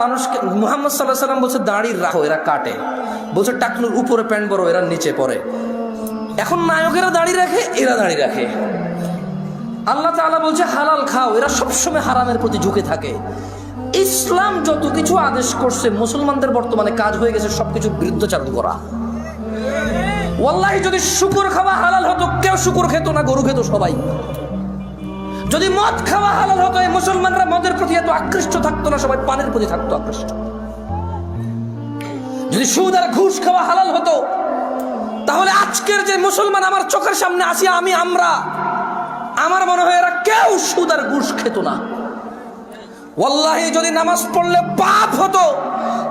মানুষকে মুহাম্মদ সাল্লাল্লাহু আলাইহি ওয়াসাল্লাম বলছে দাড়ি রাখো, এরা কাটে। বলছে টাকনুর উপরে প্যান্ট বড়, এরা নিচে পরে। এখন নায়কেরা দাড়ি রাখে, এরা দাড়ি রাখে। আল্লাহ তাআলা বলছে হালাল খাও, এরা সবসময় হারামের প্রতি ঝুঁকে থাকে। ইসলাম যত কিছু আদেশ করছে, মুসলমানদের বর্তমানে কাজ হয়ে গেছে সবকিছুর বিরুদ্ধাচরণ করা। ওয়াল্লাহি যদি শুকর খাওয়া হালাল হতো, কেউ শুকর খেত না, গরু খেত সবাই। যদি মদ খাওয়া হালাল হতো, এই মুসলমানরা মদের প্রতি এত আকৃষ্ট থাকতো না, সবাই পানের প্রতি থাকতো আকৃষ্ট। যদি সুদ আর ঘুষ খাওয়া হালাল হতো, তাহলে আজকের যে মুসলমান আমার চোখের সামনে আসি আমরা আমার মনে হয় এরা কেউ সুদ আর ঘুষ খেত না। ওয়াল্লাহি যদি নামাজ পড়লে পাপ হতো,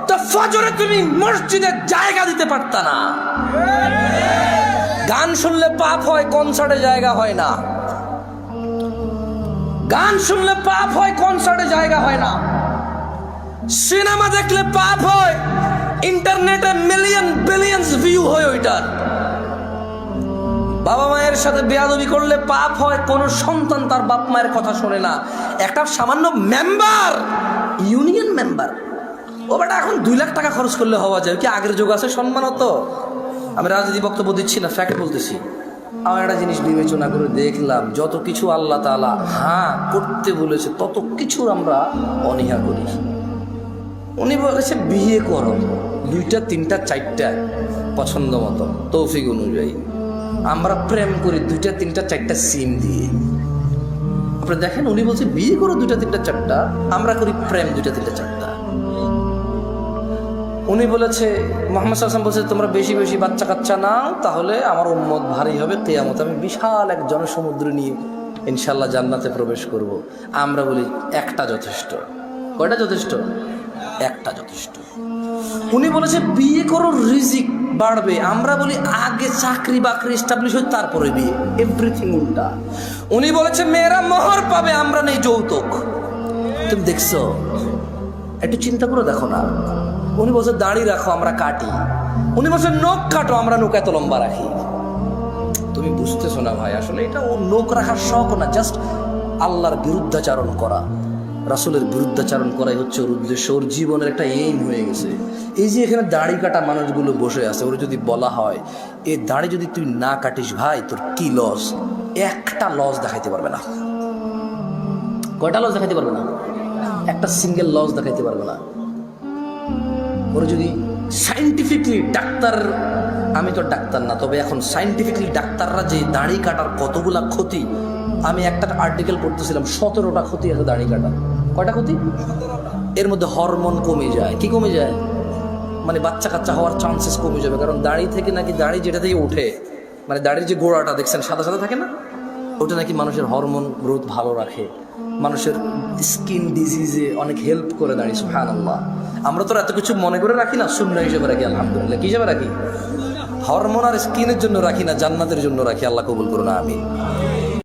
তো ফজরে তুমি মসজিদে জায়গা দিতে পারতা না। গান শুনলে পাপ হয়, কনসার্টে জায়গা হয় না। গান শুনলে পাপ হয়, কনসার্টে জায়গা হয় না। সিনেমা দেখলে পাপ হয়, ইন্টারনেটে মিলিয়ন বিলিয়নস ভিউ হয় ওইটার। বাবা মায়ের সাথে বেয়াদবি করলে পাপ হয়, কোন সন্তান তার বাপ মায়ের কথা শোনে না। একটা সামান্য মেম্বার, ইউনিয়ন মেম্বার, ও বেটা এখন 2 লাখ টাকা খরচ করলে হওয়া যায় কি? আগের যুগ আছে সম্মানত। আমি রাজনীতি বক্তব্য দিচ্ছি না, ফ্যাক্ট বলতেছি। আমার একটা জিনিস বিবেচনা করে দেখলাম, যত কিছু আল্লাহ তাআলা হ্যাঁ করতে বলেছে, তত কিছুর আমরা অনীহা করি। উনি বলেছে বিয়ে করো 2টা 3টা 4টা পছন্দ মতো তৌফিক অনুযায়ী। আমরা প্রেম করি 2টা 3টা 4টা সিম দিয়ে। আপনি দেখেন, উনি বলছে বিয়ে করো 2টা 3টা 4টা, আমরা করি প্রেম 2টা 3টা 4টা। উনি বলেছে, মুহাম্মদ সাল্লাল্লাহু আলাইহি ওয়াসাল্লাম বলছে তোমরা বেশি বেশি বাচ্চা কাচ্চা নাও, তাহলে আমার উম্মত ভারী হবে, কিয়ামত আমি বিশাল এক জনসমুদ্র নিয়ে ইনশাআল্লাহ জান্নাতে প্রবেশ করব। আমরা বলি একটা যথেষ্ট। কয়টা যথেষ্ট? একটা যথেষ্ট। উনি বলেছে বিয়ে করো রিজিক বাড়বে, আমরা বলি আগে চাকরি বাকরি এস্টাবলিশ হয় তারপরে বিয়ে। এভরিথিং উল্টা। উনি বলেছে মেয়েরা মোহর পাবে, আমরা নেই যৌতুক। তুমি দেখছো? একটু চিন্তা করে দেখো না। উনি বলছে দাড়ি রাখো, আমরা কাটি। উনি বলছে নখ কাটো, আমরা নখ এত লম্বা রাখি। তুমি বুঝতেছো না ভাই, আসলে এটা ও নখ রাখার শখ না, জাস্ট আল্লাহর বিরুদ্ধাচারণ করা, রাসূলের বিরুদ্ধাচারণ করাই হচ্ছে ওর উদ্দেশ্য। ওর জীবনের একটা এইম হয়ে গেছে। এই যে এখানে দাড়ি কাটা মানুষগুলো বসে আছে, ওর যদি বলা হয় এই দাড়ি যদি তুই না কাটিস ভাই তোর কি লস, একটা লস দেখাইতে পারবে না। কয়টা লস দেখাইতে পারবে না? একটা সিঙ্গেল লস দেখাইতে পারবে না। ওরা যদি সাইন্টিফিকলি ডাক্তার, আমি তো ডাক্তার না, তবে এখন সাইন্টিফিকলি ডাক্তাররা যে দাড়ি কাটার কতগুলা ক্ষতি, আমি একটা আর্টিকেল পড়তেছিলাম, 17টা ক্ষতি আছে দাড়ি কাটার। কয়টা ক্ষতি? এর মধ্যে হরমোন কমে যায়। কি কমে যায়? মানে বাচ্চা কাচ্চা হওয়ার চান্সেস কমে যাবে। কারণ দাড়ি থেকে নাকি, দাড়ি যেটা থেকে ওঠে, মানে দাড়ির যে গোড়াটা দেখছেন সাদা সাদা থাকে না, ওটা নাকি মানুষের হরমোন গ্রোথ ভালো রাখে, মানুষের স্কিন ডিজিজে অনেক হেল্প করে দাঁড়িয়ে। সুবহানাল্লাহ। আমরা তো এত কিছু মনে করে রাখি না, সুন্নাহ হিসেবে রাখি। আলহামদুলিল্লাহ। কি হিসেবে রাখি? হরমোন আর স্কিনের জন্য রাখি না, জান্নাতের জন্য রাখি। আল্লাহ কবুল করুন, আমিন।